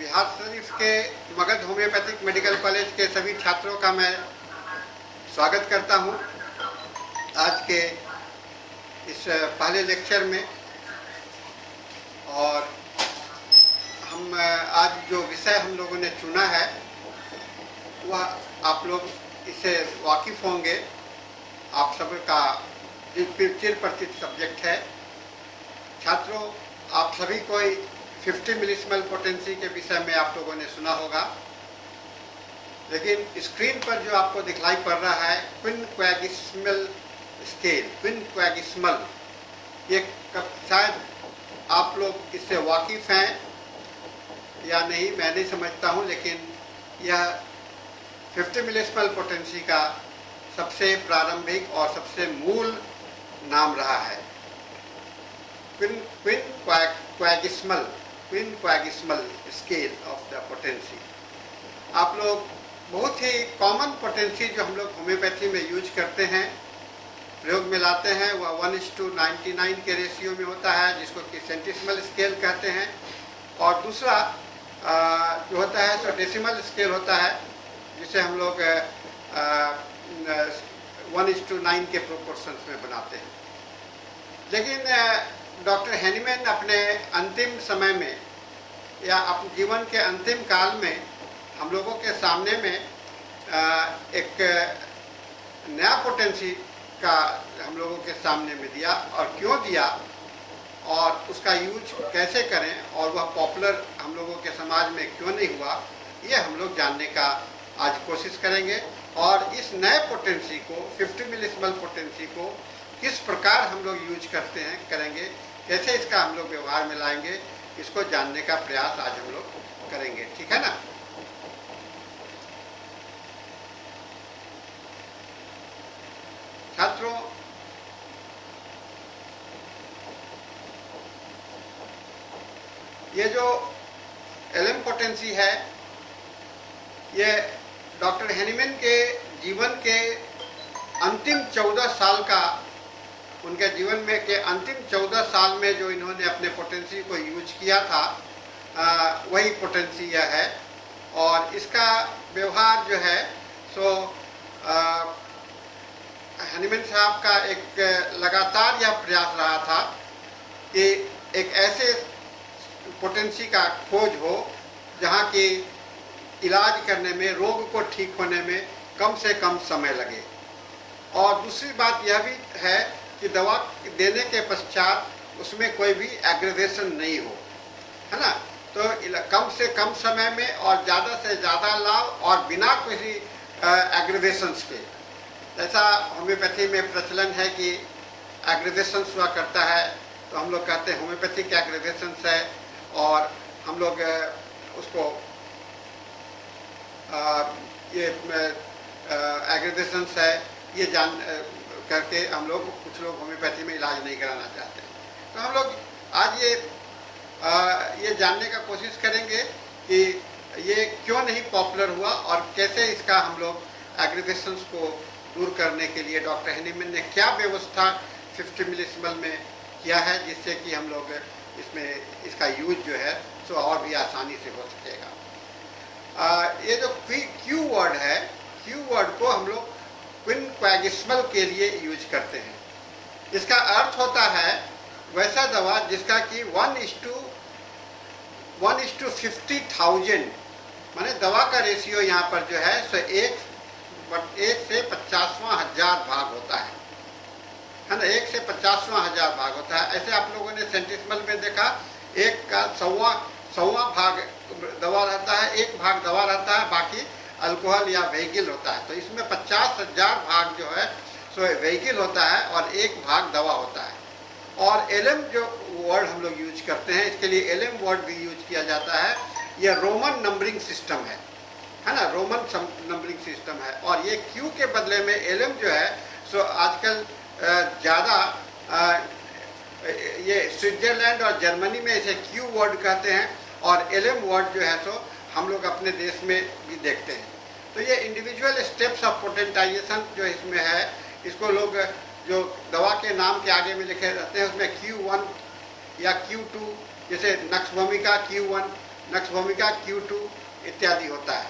बिहार शरीफ के Magadh homeopathic medical college के सभी छात्रों का मैं स्वागत करता हूं आज के इस पहले लेक्चर में। और हम आज जो विषय हम लोगों ने चुना है वह आप लोग इससे वाकिफ़ होंगे। आप सबका चिरपरिचित सब्जेक्ट है। छात्रों, आप सभी कोई 50 मिलीसिमल पोटेंसी के विषय में आप लोगों ने सुना होगा, लेकिन स्क्रीन पर जो आपको दिखलाई पड़ रहा है क्विनक्वागिस्मल स्केल, क्विनक्वागिस्मल, ये शायद आप लोग इससे वाकिफ़ हैं या नहीं मैं नहीं समझता हूँ, लेकिन यह 50 मिलीसिमल पोटेंसी का सबसे प्रारंभिक और सबसे मूल नाम रहा है। क्विनक्वागिस्मल स्केल ऑफ द पोटेंसी। आप लोग बहुत ही कॉमन पोटेंसी जो हम लोग होम्योपैथी में यूज करते हैं, प्रयोग में लाते हैं, वह 1:99 के रेशियो में होता है, जिसको कि सेंटिसिमल स्केल कहते हैं। और दूसरा जो होता है सो डेसिमल स्केल होता है, जिसे हम लोग 1:9 के प्रोपोर्शंस में बनाते हैं। लेकिन डॉक्टर हैनीमैन अपने अंतिम समय में या अपने जीवन के अंतिम काल में हम लोगों के सामने में एक नया पोटेंसी का हम लोगों के सामने में दिया। और क्यों दिया और उसका यूज कैसे करें और वह पॉपुलर हम लोगों के समाज में क्यों नहीं हुआ, ये हम लोग जानने का आज कोशिश करेंगे। और इस नए पोटेंसी को 50 मिलीसिमल पोटेंसी को किस प्रकार हम लोग यूज करते हैं करेंगे, कैसे इसका हम लोग व्यवहार में लाएंगे, इसको जानने का प्रयास आज हम लोग करेंगे। ठीक है ना। छात्रों, ये जो एलएम पोटेंसी है, ये डॉक्टर हैनीमैन के जीवन के अंतिम 14 साल का, उनके जीवन में के अंतिम 14 साल में जो इन्होंने अपने पोटेंसी को यूज किया था, वही पोटेंसी यह है। और इसका व्यवहार जो है सो हैनीमैन साहब का एक लगातार यह प्रयास रहा था कि एक ऐसे पोटेंसी का खोज हो जहाँ की इलाज करने में, रोग को ठीक होने में कम से कम समय लगे। और दूसरी बात यह भी है कि दवा देने के पश्चात उसमें कोई भी एग्रेवेशन नहीं हो, है ना। तो कम से कम समय में और ज़्यादा से ज़्यादा लाभ और बिना किसी एग्रेवेशंस के। जैसा होम्योपैथी में प्रचलन है कि एग्रेवेशंस हुआ करता है, तो हम लोग कहते हैं होम्योपैथिक एग्रेवेशंस है, और हम लोग उसको ये एग्रेवेशंस है ये जान करके हम लोग, कुछ लोग होम्योपैथी में इलाज नहीं कराना चाहते। तो हम लोग आज ये जानने का कोशिश करेंगे कि ये क्यों नहीं पॉपुलर हुआ और कैसे इसका हम लोग एग्रेवेशंस को दूर करने के लिए डॉक्टर हैनीमैन ने क्या व्यवस्था 50 मिलीसिमल में किया है, जिससे कि हम लोग इसमें इसका यूज जो है सो और भी आसानी से हो सकेगा। ये जो क्यू वर्ड है, क्यू वर्ड को हम लोग क्विनक्वागिस्मल के लिए यूज करते हैं। इसका अर्थ होता है वैसा दवा जिसका कि 1:50,000, माने दवा का रेशियो यहाँ पर जो है सो 1 से 50वां हजार भाग होता है ना। 1 से 50वां हजार भाग होता है। ऐसे आप लोगों ने सेंटिसिमल में देखा, 1 का 100वां भाग दवा रहता है, 1 भाग दवा रहता है, बाकी अल्कोहल या व्हीकल होता है। तो इसमें 50,000 भाग जो है सो व्हीकल होता है और 1 भाग दवा होता है। और एलएम जो वर्ड हम लोग यूज करते हैं, इसके लिए एलएम वर्ड भी यूज किया जाता है। यह रोमन नंबरिंग सिस्टम है ना, रोमन नंबरिंग सिस्टम है। और ये क्यू के बदले में एलएम जो है सो आजकल ज़्यादा ये स्विट्जरलैंड और जर्मनी में इसे क्यू वर्ड कहते हैं, और एलएम वर्ड जो है सो हम लोग अपने देश में भी देखते हैं। तो ये इंडिविजुअल स्टेप्स ऑफ पोटेंटाइजेशन जो इसमें है, इसको लोग जो दवा के नाम के आगे में लिखे रहते हैं उसमें Q1 या Q2, जैसे नक्सभूमिका Q1, नक्स भूमिका Q2 इत्यादि होता है।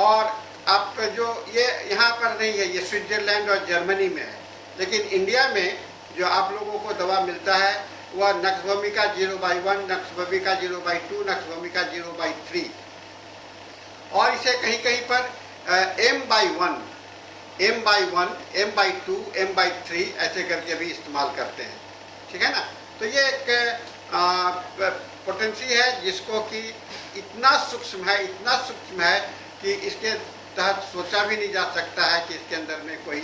और आप जो ये यहाँ पर नहीं है, ये स्विट्जरलैंड और जर्मनी में है, लेकिन इंडिया में जो आप लोगों को दवा मिलता है वह नक्स भूमिका 0/1, नक्स भूमिका 0/2, नक्स भूमिका 0/3 और इसे कहीं कहीं पर M/1, M/2, M/3 ऐसे करके भी इस्तेमाल करते हैं। ठीक है ना। तो ये एक पोटेंसी है जिसको कि इतना सूक्ष्म है कि इसके तहत सोचा भी नहीं जा सकता है कि इसके अंदर में कोई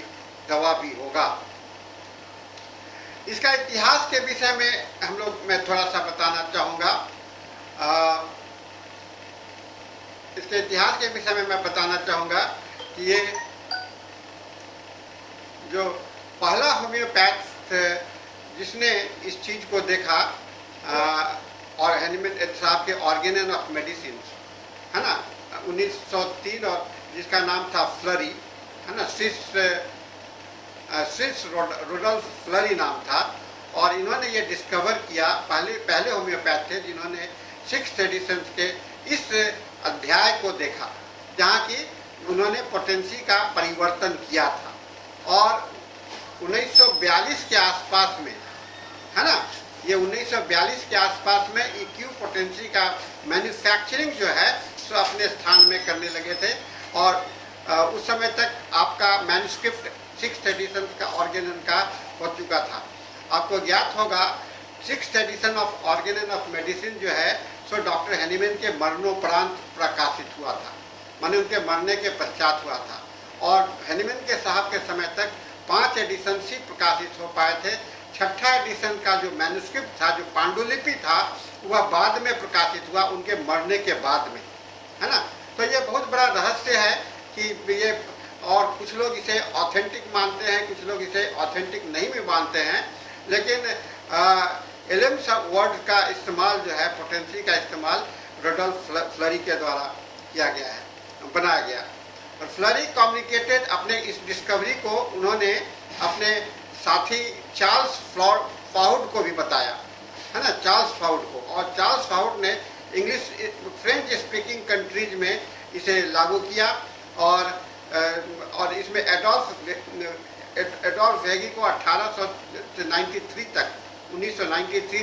दवा भी होगा। इसका इतिहास के विषय में मैं थोड़ा सा बताना चाहूँगा। इसके इतिहास के विषय में मैं बताना चाहूँगा कि ये जो पहला होम्योपैथ जिसने इस चीज़ को देखा और हैनीमैन साहब के ऑर्गेन ऑफ मेडिसिन है ना 1903, और जिसका नाम था फ्लरी है ना, स्विस रोडोल्फ फ्लरी नाम था। और इन्होंने ये डिस्कवर किया, पहले होम्योपैथ थे जिन्होंने 6th एडिशन के इस अध्याय को देखा जहाँ की उन्होंने पोटेंसी का परिवर्तन किया था। और 1942 के आसपास में है ना, ये 1942 के आसपास में EQ पोटेंसी का मैन्युफैक्चरिंग जो है सो अपने स्थान में करने लगे थे। और उस समय तक आपका मैन्युस्क्रिप्ट 6th एडिशन का ऑर्गेन का हो चुका था। आपको ज्ञात होगा 6th edition of organon of medicine जो है सो डॉक्टर हैनीमैन के मरणोपरांत प्रकाशित हुआ था, माने उनके मरने के पश्चात हुआ था। और हैनीमैन के साहब के समय तक 5 एडिशन ही प्रकाशित हो पाए थे। 6ठा एडिशन का जो मैन्युस्क्रिप्ट था, जो पांडुलिपि था, वह बाद में प्रकाशित हुआ उनके मरने के बाद में, है ना। तो ये बहुत बड़ा रहस्य है कि ये, और कुछ लोग इसे ऑथेंटिक मानते हैं, कुछ लोग इसे ऑथेंटिक नहीं भी मानते हैं, लेकिन एलेम्स वर्ड का इस्तेमाल जो है, पोटेंसी का इस्तेमाल रोडोल्फ फ्लरी के द्वारा किया गया है, बनाया गया। और फ्लरी कम्युनिकेटेड अपने इस डिस्कवरी को उन्होंने अपने साथी चार्ल्स फाउड को भी बताया, है ना, चार्ल्स फाउड को। और चार्ल्स फाउड ने फ्रेंच स्पीकिंग कंट्रीज में इसे लागू किया। और इसमें एडोल्फ वेगी को 1993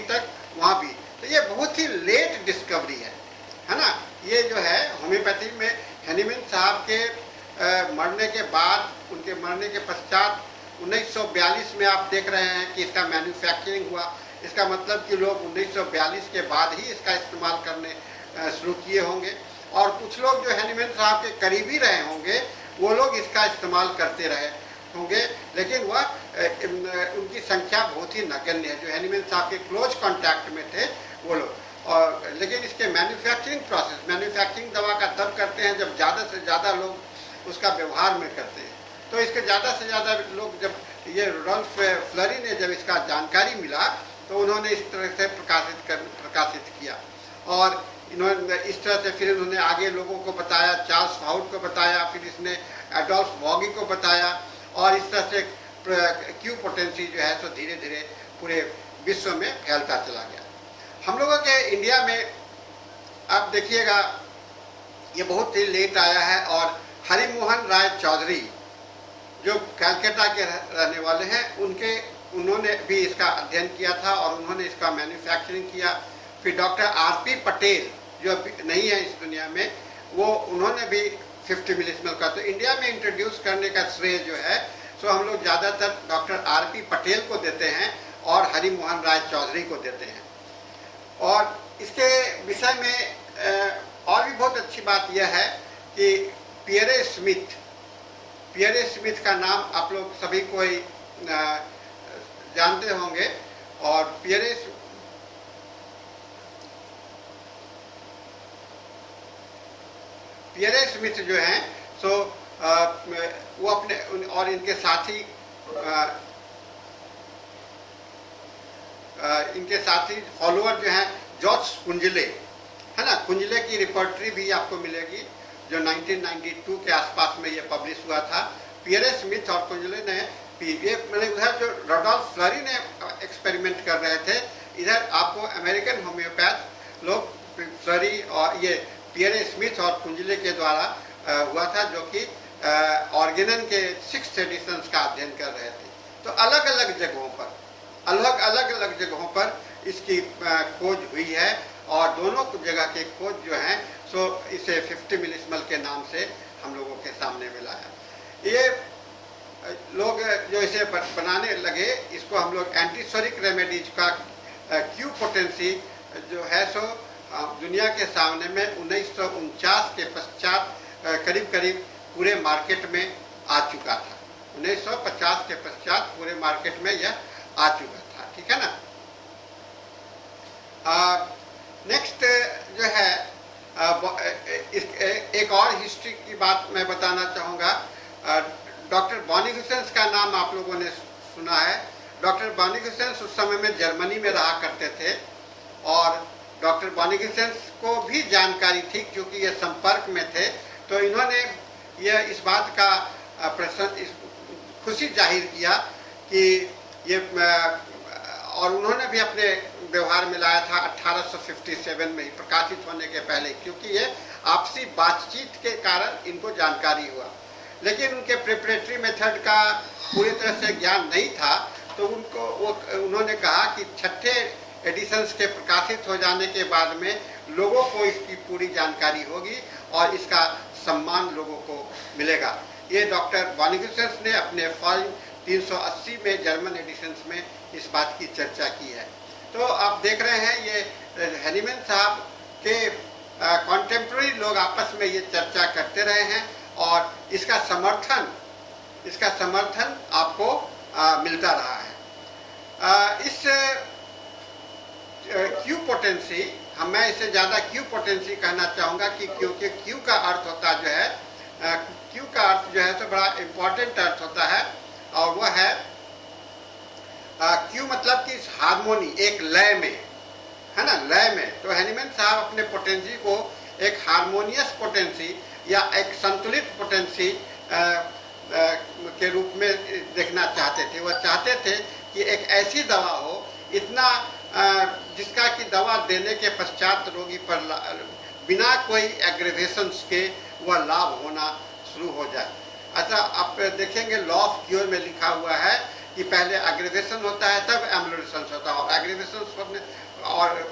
तक वहाँ भी। तो ये बहुत ही लेट डिस्कवरी है ना। ये जो है होम्योपैथी में हैनीमैन साहब के मरने के बाद, उनके मरने के पश्चात 1942 में आप देख रहे हैं कि इसका मैन्युफैक्चरिंग हुआ। इसका मतलब कि लोग 1942 के बाद ही इसका इस्तेमाल करने शुरू किए होंगे। और कुछ लोग जो हैनीमैन साहब के करीबी रहे होंगे वो लोग इसका इस्तेमाल करते रहे होंगे, लेकिन वह उनकी संख्या बहुत ही नगण्य है जो हैनीमैन साहब के क्लोज कांटेक्ट में थे वो लोग। और लेकिन इसके मैन्युफैक्चरिंग दवा का तब करते हैं जब ज़्यादा से ज़्यादा लोग उसका व्यवहार में करते हैं। तो इसके ज़्यादा से ज़्यादा लोग, जब ये रोडोल्फ फ्लरी ने जब इसका जानकारी मिला तो उन्होंने इस तरह से प्रकाशित किया। और इन्होंने इस तरह से फिर उन्होंने आगे लोगों को बताया, चार्ल्स फाउड को बताया, फिर इसने एडोल्फ वॉगी को बताया। और इस तरह से क्यू पोटेंसी जो है सो धीरे धीरे पूरे विश्व में फैलता चला गया। हम लोगों के इंडिया में आप देखिएगा ये बहुत ही लेट आया है। और हरिमोहन राय चौधरी जो कलकत्ता के रहने वाले हैं, उन्होंने भी इसका अध्ययन किया था और उन्होंने इसका मैन्युफैक्चरिंग किया। फिर डॉक्टर RP पटेल जो नहीं है इस दुनिया में, उन्होंने भी 50 मिलीस्मोल का, तो इंडिया में इंट्रोड्यूस करने का श्रेय जो है सो हम लोग ज़्यादातर डॉक्टर RP पटेल को देते हैं और हरिमोहन राय चौधरी को देते हैं। और इसके विषय में और भी बहुत अच्छी बात यह है कि पियरे स्मिथ का नाम आप लोग सभी कोई जानते होंगे। और पियरे स्मिथ जो हैं सो वो अपने और इनके साथी फॉलोअर जो हैं जॉर्ज कुंजले, है ना। कुंजले की रिपोर्टरी भी आपको मिलेगी जो 1992 के आसपास में ये पब्लिश हुआ था। पियरे स्मिथ और कुंजले ने मैंने उधर जो रोडोल्फ फ्लरी ने एक्सपेरिमेंट कर रहे थे, इधर आपको अमेरिकन होम्योपैथ लोग सरी और ये पियरे स्मिथ और कुंजले के द्वारा हुआ था, जो कि ऑर्गेनन के 6 एडिशंस का अध्ययन कर रहे थे। तो अलग अलग जगहों पर इसकी खोज हुई है और दोनों जगह के खोज जो हैं सो इसे 50 मिलिस्मल के नाम से हम लोगों के सामने में लाया। ये लोग जो इसे बनाने लगे, इसको हम लोग एंटीसोरिक रेमेडीज का क्यू पोटेंसी जो है सो दुनिया के सामने में 1949 के पश्चात करीब करीब पूरे मार्केट में आ चुका था। 1950 के पश्चात पूरे मार्केट में यह आ चुका था, ठीक है ना। नेक्स्ट जो है एक और हिस्ट्री की बात मैं बताना चाहूँगा। डॉक्टर बॉनी गुसेंस का नाम आप लोगों ने सुना है। डॉक्टर बॉनी गुसेंस उस समय में जर्मनी में रहा करते थे और डॉक्टर बॉनी गुसेंस को भी जानकारी थी, क्योंकि ये संपर्क में थे, तो इन्होंने यह इस बात का खुशी जाहिर किया कि ये और उन्होंने भी अपने व्यवहार में लाया था 1857 में ही, प्रकाशित होने के पहले, क्योंकि ये आपसी बातचीत के कारण इनको जानकारी हुआ। लेकिन उनके प्रिपरेटरी मेथड का पूरी तरह से ज्ञान नहीं था, तो उन्होंने कहा कि 6ठे एडिशंस के प्रकाशित हो जाने के बाद में लोगों को इसकी पूरी जानकारी होगी और इसका सम्मान लोगों को मिलेगा। ये डॉक्टर बॉनी गुसेंस ने अपने फॉल्म 380 में जर्मन एडिशंस में इस बात की चर्चा की है। तो आप देख रहे हैं ये हैनीमैन साहब के कॉन्टेम्प्रेरी लोग आपस में ये चर्चा करते रहे हैं और इसका समर्थन आपको मिलता रहा है। इस क्यू पोटेंसी, मैं इसे ज़्यादा क्यू पोटेंसी कहना चाहूँगा कि क्योंकि क्यू का अर्थ होता जो है तो बड़ा इम्पोर्टेंट अर्थ होता है और वह है क्यू मतलब कि हारमोनी, एक लय में, है ना, लय में। तो हैनीमैन साहब अपने पोटेंसी को एक हारमोनियस पोटेंसी या एक संतुलित पोटेंसी के रूप में देखना चाहते थे। वह चाहते थे कि एक ऐसी दवा हो इतना जिसका कि दवा देने के पश्चात रोगी पर बिना कोई एग्रेवेशंस के वह लाभ होना शुरू हो जाए। अच्छा, आप देखेंगे लॉ ऑफ क्योर में लिखा हुआ है कि पहले एग्रेवेशन होता है तब एम्बुलेंस होता है, और एग्रेवेशन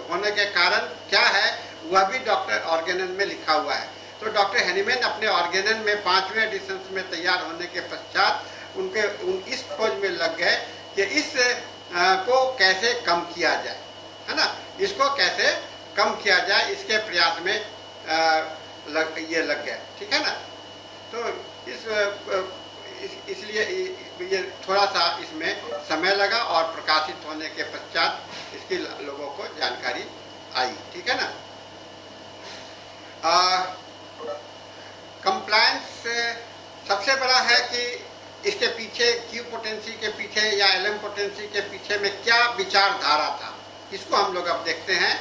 होने के कारण क्या है वह भी डॉक्टर ऑर्गेनन में लिखा हुआ है। तो डॉक्टर हैनीमैन अपने ऑर्गेनन में 5वें एडिशन में तैयार होने के पश्चात इस खोज में लग गए कि इस को कैसे कम किया जाए, है ना, इसको कैसे कम किया जाए, इसके प्रयास में ये लग गए, ठीक है ना। तो इसलिए ये थोड़ा सा इसमें समय लगा और प्रकाशित होने के पश्चात इसकी लोगों को जानकारी आई, ठीक है ना। कंप्लायंस सबसे बड़ा है कि इसके पीछे क्यू पोटेंसी के पीछे या एलएम पोटेंसी के पीछे में क्या विचारधारा था, इसको हम लोग अब देखते हैं।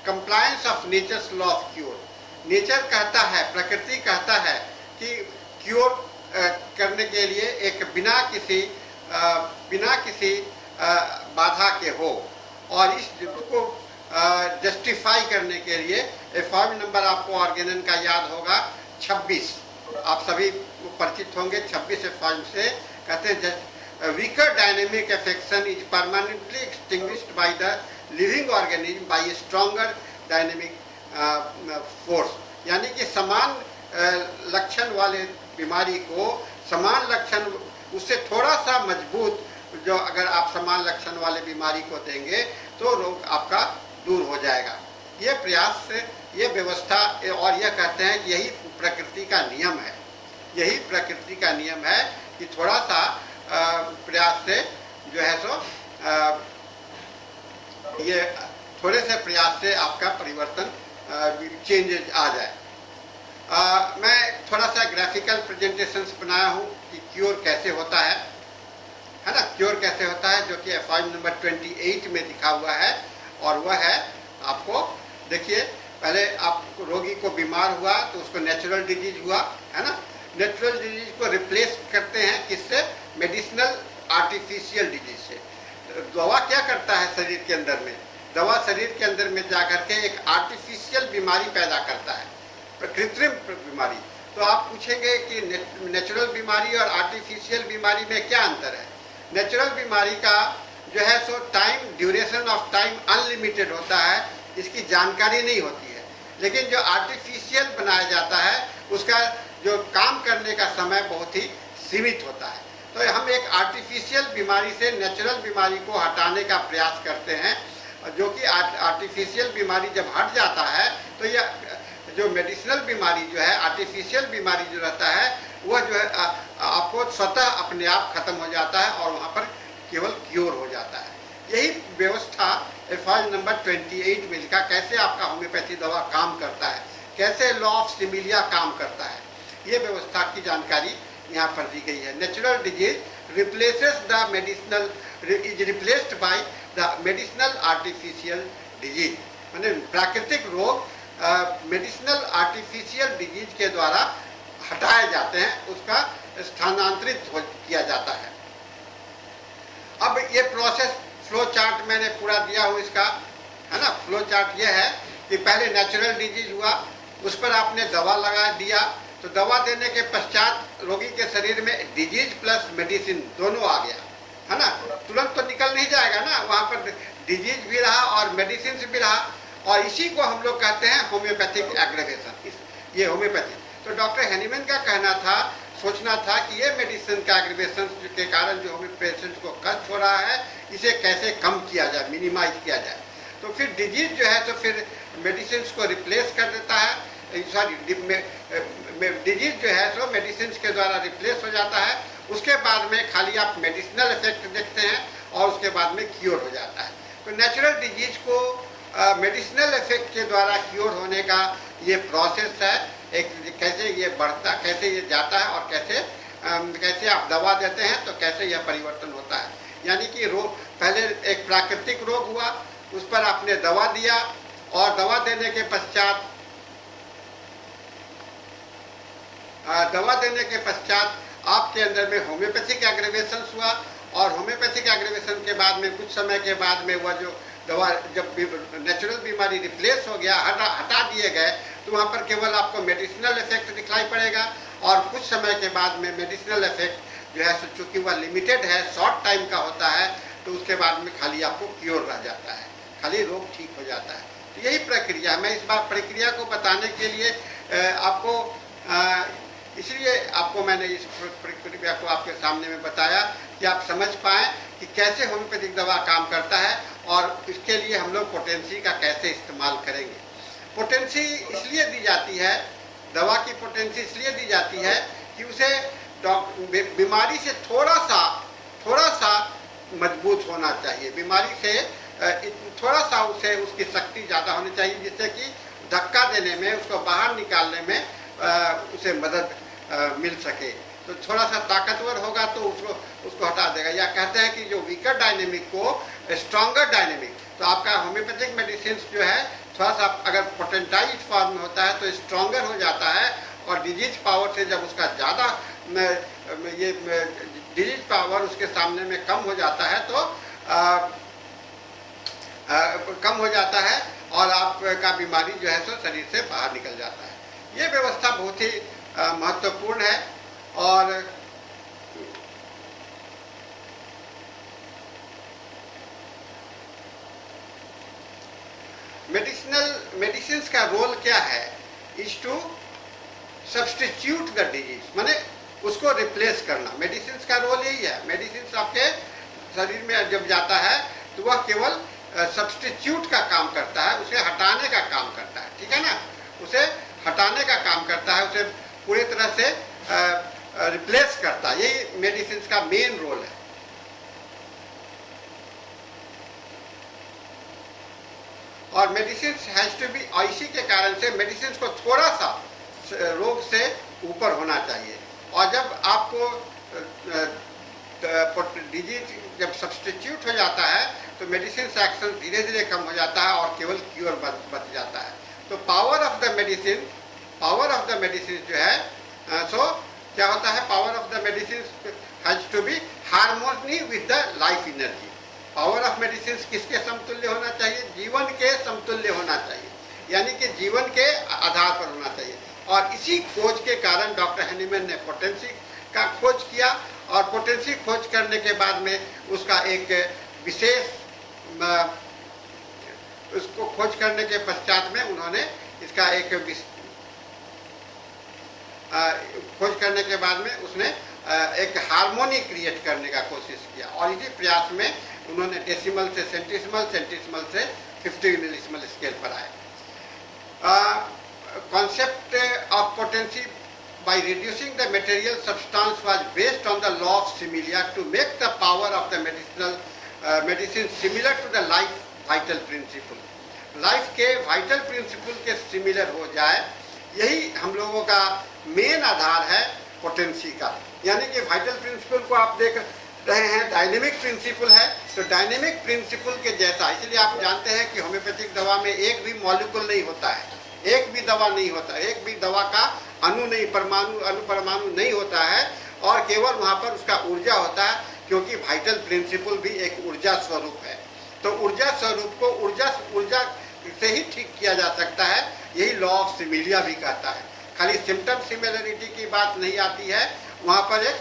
Compliance of nature's law of cure. Nature कहता है, प्रकृति कहता है कि क्योर करने के लिए एक बिना किसी बाधा के हो, और इस को जस्टिफाई करने के लिए फॉर्म नंबर आपको ऑर्गेनन का याद होगा 26, आप सभी परिचित होंगे 26 फॉर्म से। कहते हैं weaker dynamic affection is permanently extinguished by the living organism by A stronger dynamic force, यानी कि समान लक्षण वाले बीमारी को, समान लक्षण उससे थोड़ा सा मजबूत, जो अगर आप समान लक्षण वाले बीमारी को देंगे तो रोग आपका दूर हो जाएगा। ये प्रयास, ये व्यवस्था, और यह कहते हैं कि यही प्रकृति का नियम है, यही प्रकृति का नियम है कि थोड़ा सा प्रयास से जो है सो ये थोड़े से प्रयास से आपका परिवर्तन चेंजेज आ जाए। मैं थोड़ा सा ग्राफिकल प्रेजेंटेशंस बनाया हूँ कि क्योर कैसे होता है ना, क्योर कैसे होता है, जो कि फॉर्म नंबर 28 में लिखा हुआ है। और वह है, आपको देखिए, पहले आप रोगी को बीमार हुआ तो उसको नेचुरल डिजीज हुआ, है ना। नेचुरल डिजीज को रिप्लेस करते हैं किससे? मेडिसिनल आर्टिफिशियल डिजीज से। दवा क्या करता है शरीर के अंदर में? दवा शरीर के अंदर में जाकर के एक आर्टिफिशियल बीमारी पैदा करता है, कृत्रिम बीमारी। तो आप पूछेंगे कि नेचुरल बीमारी और आर्टिफिशियल बीमारी में क्या अंतर है। नेचुरल बीमारी का जो है सो time, duration of time unlimited होता है, इसकी जानकारी नहीं होती है। लेकिन जो आर्टिफिशियल बनाया जाता है उसका जो काम करने का समय बहुत ही सीमित होता है। तो हम एक आर्टिफिशियल बीमारी से नेचुरल बीमारी को हटाने का प्रयास करते हैं, जो कि आर्टिफिशियल बीमारी जब हट जाता है तो यह जो मेडिसिनल बीमारी जो है, आर्टिफिशियल बीमारी जो रहता है वह जो है आपको स्वतः अपने आप खत्म हो जाता है और वहाँ पर केवल क्योर हो जाता है। यही व्यवस्था एफआज नंबर 28 में लिखा, कैसे आपका होम्योपैथी दवा काम करता है, कैसे लॉ ऑफ सिमिलिया काम करता है, ये व्यवस्था की जानकारी यहाँ पर दी गई है। Natural disease replaces the medicinal, is replaced by the medicinal artificial disease. माने प्राकृतिक रोग मेडिसिनल आर्टिफिशियल डिजीज के द्वारा हटाए जाते हैं, उसका स्थानांतरित किया जाता है। अब ये प्रोसेस फ्लो चार्ट मैंने पूरा दिया हूँ इसका, है ना। फ्लो चार्ट ये है कि पहले नेचुरल डिजीज हुआ, उस पर आपने दवा लगा दिया, तो दवा देने के पश्चात रोगी के शरीर में डिजीज प्लस मेडिसिन दोनों आ गया, है ना। तुरंत तो निकल नहीं जाएगा ना, वहाँ पर डिजीज भी रहा और मेडिसिन भी रहा, और इसी को हम लोग कहते हैं होम्योपैथिक एग्रेवेशन, ये होम्योपैथी। तो डॉक्टर हैनीमैन का कहना था, सोचना था कि ये मेडिसिन का एग्रेवेशन के कारण जो हमें पेशेंट को कष्ट हो रहा है, इसे कैसे कम किया जाए, मिनिमाइज किया जाए। तो फिर डिजीज जो है तो फिर मेडिसिन को रिप्लेस कर देता है, सॉरी डिजीज जो है तो मेडिसिन के द्वारा रिप्लेस हो जाता है। उसके बाद में खाली आप मेडिसिनल इफेक्ट देखते हैं और उसके बाद में क्योर हो जाता है। तो नेचुरल डिजीज को मेडिसिनल इफेक्ट के द्वारा क्योर होने का ये प्रोसेस है, एक कैसे ये बढ़ता, कैसे ये जाता है और कैसे आप दवा देते हैं तो कैसे यह परिवर्तन होता है। यानी कि रोग, पहले एक प्राकृतिक रोग हुआ, उस पर आपने दवा दिया और दवा देने के पश्चात आपके अंदर में होम्योपैथिक एग्रेवेशन हुआ, और होम्योपैथिक एग्रेवेशन के बाद में कुछ समय के बाद में वह जो दवा, जब नेचुरल बीमारी रिप्लेस हो गया, हटा दिए गए, तो वहाँ पर केवल आपको मेडिसिनल इफेक्ट दिखलाई पड़ेगा, और कुछ समय के बाद में मेडिसिनल इफेक्ट जो है चूँकि वह लिमिटेड है, शॉर्ट टाइम का होता है, तो उसके बाद में खाली आपको क्योर रह जाता है, खाली रोग ठीक हो जाता है। तो यही प्रक्रिया है। मैं इस बार प्रक्रिया को बताने के लिए इसलिए आपको मैंने इस प्रक्रिया को आपके सामने में बताया कि आप समझ पाएँ कि कैसे होम्योपैथिक दवा काम करता है, और इसके लिए हम लोग पोटेंसी का कैसे इस्तेमाल करेंगे। पोटेंसी इसलिए दी जाती है, दवा की पोटेंसी इसलिए दी जाती है कि उसे बीमारी से थोड़ा सा मजबूत होना चाहिए, बीमारी से थोड़ा सा उसे उसकी शक्ति ज़्यादा होनी चाहिए, जिससे कि धक्का देने में, उसको बाहर निकालने में उसे मदद मिल सके। तो थोड़ा सा ताकतवर होगा तो उसको हटा देगा। या कहते हैं कि जो वीकर डायनेमिक को स्ट्रॉन्गर डायनेमिक, तो आपका होम्योपैथिक मेडिसिन जो है थोड़ा सा अगर पोटेंटाइज फॉर्म में होता है तो स्ट्रॉन्गर हो जाता है, और डिजीज पावर से जब उसका ज़्यादा ये डिजीज पावर उसके सामने में कम हो जाता है तो कम हो जाता है और आपका बीमारी जो है तो शरीर से बाहर निकल जाता है। ये व्यवस्था बहुत ही महत्वपूर्ण है। और मेडिसिन का रोल क्या है, is to substitute the disease, माने उसको रिप्लेस करना। मेडिसिन का रोल यही है। मेडिसिन आपके शरीर में जब जाता है तो वह केवल सब्सटीट्यूट का काम करता है, उसे हटाने का काम करता है, ठीक है ना, उसे हटाने का काम करता है, उसे पूरी तरह से रिप्लेस करता है। यही मेडिसिन का मेन रोल है। और मेडिसिन हैज टू बी, इसी के कारण से मेडिसिन को थोड़ा सा रोग से ऊपर होना चाहिए। और जब आपको डिजीज जब सब्सटीट्यूट हो जाता है तो मेडिसिन एक्शन धीरे धीरे कम हो जाता है और केवल क्योर बच जाता है। तो पावर ऑफ द मेडिसिन जो है सो क्या होता है, power of the medicine has to be harmony with the life energy. Power of medicine किसके समतुल्य होना चाहिए? जीवन के समतुल्य होना चाहिए, यानी कि जीवन के आधार पर होना चाहिए। और इसी खोज के कारण डॉक्टर हैनीमैन ने पोटेंसी का खोज किया, और पोटेंसी खोज करने के बाद में उसका एक विशेष उसको खोज करने के पश्चात में उन्होंने इसका एक खोज करने के बाद में उसने एक हार्मोनी क्रिएट करने का कोशिश किया, और इसी प्रयास में उन्होंने डेसिमल से सेंटिसिमल, सेंटिसिमल से 50 मिलीसिमल स्केल पर आए। Concept of potency by reducing the material substance was based on the law of similia to make the power of the medicine similar to the life vital principle. Life के vital principal के similar हो जाए, यही हम लोगों का main आधार है potency का। यानी कि वाइटल प्रिंसिपल को आप देख रहे हैं, डायनेमिक प्रिंसिपल है, तो डायनेमिक प्रिंसिपल के जैसा, इसलिए आप जानते हैं कि होम्योपैथिक दवा में एक भी मॉलिक्यूल नहीं होता है, एक भी दवा नहीं होता, एक भी दवा का अणु नहीं, परमाणु अनुपरमाणु नहीं होता है, और केवल वहाँ पर उसका ऊर्जा होता है, क्योंकि वाइटल प्रिंसिपल भी एक ऊर्जा स्वरूप है। तो ऊर्जा स्वरूप को ऊर्जा से ही ठीक किया जा सकता है, यही लॉ ऑफ सिमिलिया भी कहता है। खाली सिम्टम सिमिलरिटी की बात नहीं आती है, वहाँ पर एक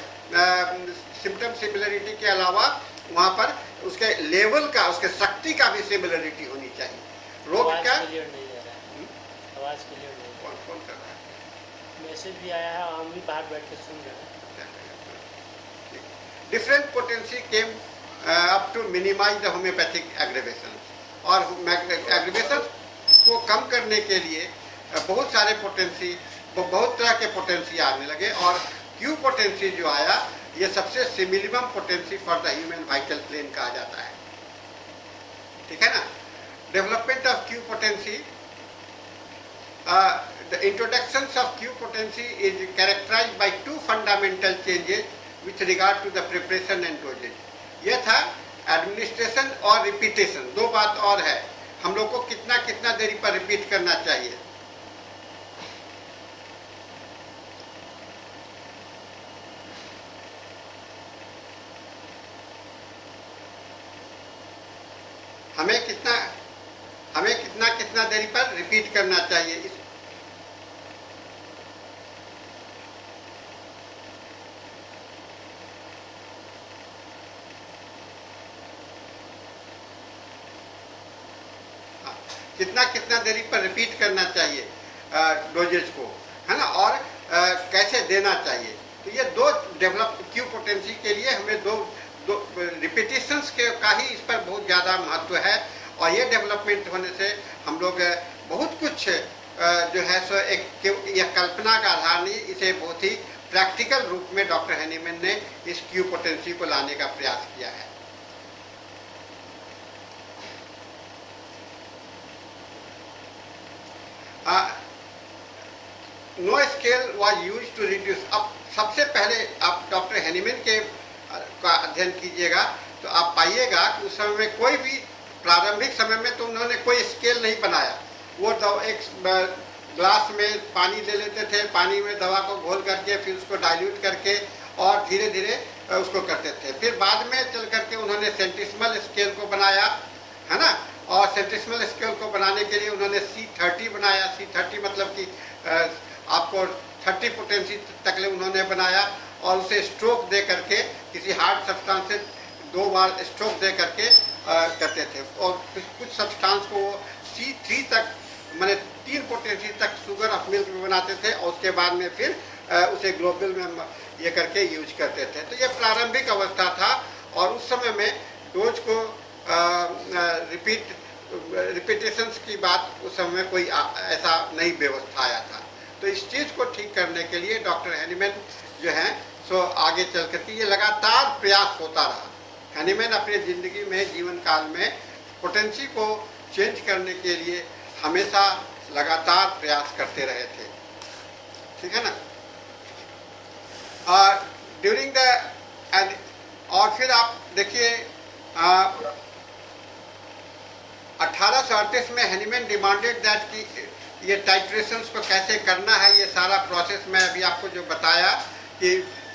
सिम्टम सिमिलरिटी के अलावा वहाँ पर उसके लेवल का, उसके शक्ति का भी सिमिलरिटी होनी चाहिए। रोग का आवाज क्लियर नहीं, कौन कर रहा है? मैसेज भी आया है, हम भी बाहर बैठ के सुन रहे हैं। Different potency came up to minimize the homeopathic aggravation, और एग्रीवेशन को कम करने के लिए बहुत सारे पोटेंसी, बहुत तरह के पोटेंसी आने लगे, और क्यू पोटेंसी जो आया, ये सबसे similimum potency for the human vital plane कहा जाता है। ठीक है ना? Development of Q potency, the introductions of Q potency is characterized by two fundamental changes with regard to the preparation and dosage. यह था एडमिनिस्ट्रेशन और रिपीटेशन, दो बात और है, हम लोग को कितना कितना देरी पर रिपीट करना चाहिए। हमें कितना देरी पर रिपीट करना चाहिए। कितना देरी पर रिपीट करना चाहिए डोजेज को, है ना, और कैसे देना चाहिए। तो ये दो डेवलप क्यू पोटेंसी के लिए हमें दो रिपीटेशंस के का ही इस पर बहुत ज़्यादा महत्व है, और ये डेवलपमेंट होने से हम लोग बहुत कुछ जो है सो एक यह कल्पना का आधार नहीं, इसे बहुत ही प्रैक्टिकल रूप में डॉक्टर हैनीमैन ने इस क्यू पोटेंसी को लाने का प्रयास किया है। No scale was use to reduce. अब सबसे पहले आप डॉक्टर हैनीमैन के का अध्ययन कीजिएगा तो आप पाइएगा कि उस समय में कोई भी, प्रारंभिक समय में तो उन्होंने कोई स्केल नहीं बनाया। वो एक ग्लास में पानी ले लेते थे, पानी में दवा को घोल करके फिर उसको डाइल्यूट करके और धीरे धीरे उसको करते थे। फिर बाद में चल करके उन्होंने सेंटिसिमल स्केल को बनाया, है ना, और सेंटिसिमल स्केल को बनाने के लिए उन्होंने C30 बनाया। C30 मतलब कि आपको 30 पोटेंसी तक ले उन्होंने बनाया, और उसे स्ट्रोक दे करके किसी हार्ड सब्सटेंस से 2 बार स्ट्रोक दे करके करते थे, और कुछ सब्सटेंस को C3 तक माने 3 पोटेंसी तक शुगर ऑफ मिल्क में बनाते थे, और उसके बाद में फिर उसे ग्लोबल में ये करके यूज करते थे। तो ये प्रारंभिक अवस्था था, और उस समय में डोज को रिपीटेशंस की बात उस समय में कोई ऐसा नई व्यवस्था आया था। तो इस चीज़ को ठीक करने के लिए डॉक्टर हैनीमैन जो है सो आगे चल करके ये लगातार प्रयास होता रहा। हैनीमैन अपने ज़िंदगी में, जीवन काल में पोटेंसी को चेंज करने के लिए हमेशा लगातार प्रयास करते रहे थे। ठीक है ना? ड्यूरिंग द और फिर आप देखिए 1838 में हैनीमैन डिमांडेड दैट कि ये टाइट्रेशंस को कैसे करना है, ये सारा प्रोसेस मैं अभी आपको जो बताया कि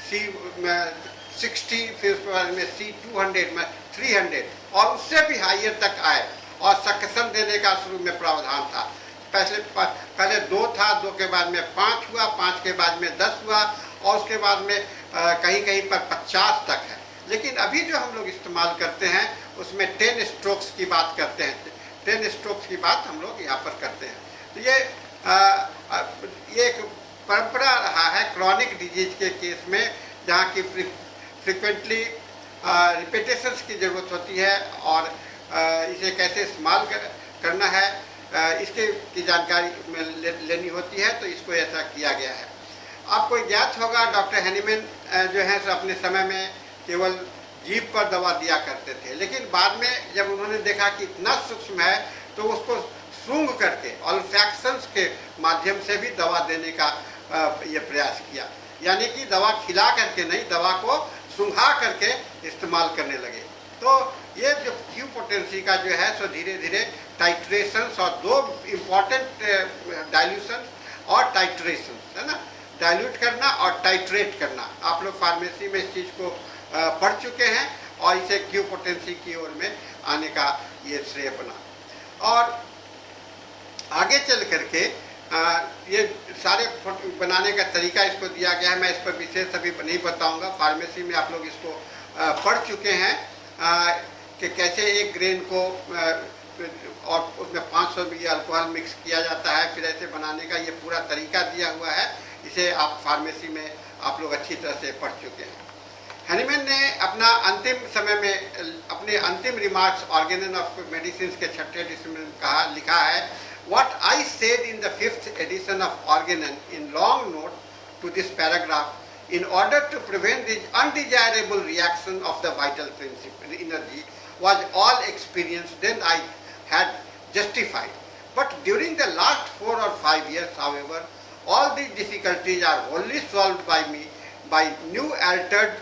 C60 फिर उसके बाद में C200 में 300 और उससे भी हाइयर तक आए और सक्सेशन देने का शुरू में प्रावधान था। पहले 2 था, 2 के बाद में 5 हुआ, 5 के बाद में 10 हुआ और उसके बाद में कहीं कहीं पर 50 तक है। लेकिन अभी जो हम लोग इस्तेमाल करते हैं उसमें 10 स्ट्रोक्स की बात करते हैं, 10 स्ट्रोक्स की बात हम लोग यहाँ पर करते हैं। तो ये एक परंपरा रहा है क्रॉनिक डिजीज के केस में, जहाँ की फ्रिक्वेंटली रिपीटेशंस की ज़रूरत होती है और इसे कैसे इस्तेमाल करना है इसके की जानकारी में लेनी होती है, तो इसको ऐसा किया गया है। आपको ज्ञात होगा डॉक्टर हैनीमैन जो है सो अपने समय में केवल जीभ पर दवा दिया करते थे, लेकिन बाद में जब उन्होंने देखा कि इतना सूक्ष्म है तो उसको सूंघ करके ऑल्फैक्शंस के माध्यम से भी दवा देने का ये प्रयास किया, यानी कि दवा खिला करके नहीं, दवा को सूंघा करके इस्तेमाल करने लगे। तो ये जो क्यू पोटेंसी का जो है सो धीरे धीरे टाइट्रेशंस और 2 इम्पॉर्टेंट डाइल्यूशन और टाइट्रेशन है ना, डाइल्यूट करना और टाइट्रेट करना। आप लोग फार्मेसी में इस चीज़ को पढ़ चुके हैं और इसे क्यू पोटेंसी की ओर में आने का ये श्रेय बना। और आगे चल करके ये सारे बनाने का तरीका इसको दिया गया है। मैं इस पर विशेष अभी नहीं बताऊंगा, फार्मेसी में आप लोग इसको पढ़ चुके हैं कि कैसे एक ग्रेन को और उसमें 500 मिली अल्कोहल मिक्स किया जाता है, फिर ऐसे बनाने का ये पूरा तरीका दिया हुआ है। इसे आप फार्मेसी में आप लोग अच्छी तरह से पढ़ चुके हैं। हैनीमैन ने अपना अंतिम समय में अपने अंतिम रिमार्क्स ऑर्गेनन ऑफ मेडिसिन के 6ठे एडिशन में लिखा है, What I said in the 5th edition of Organon in long note to this paragraph, in order to prevent this undesirable reaction of the vital principle energy, was all experienced, then I had justified. But during the last 4 or 5 years, however, all these difficulties are wholly solved by me by new altered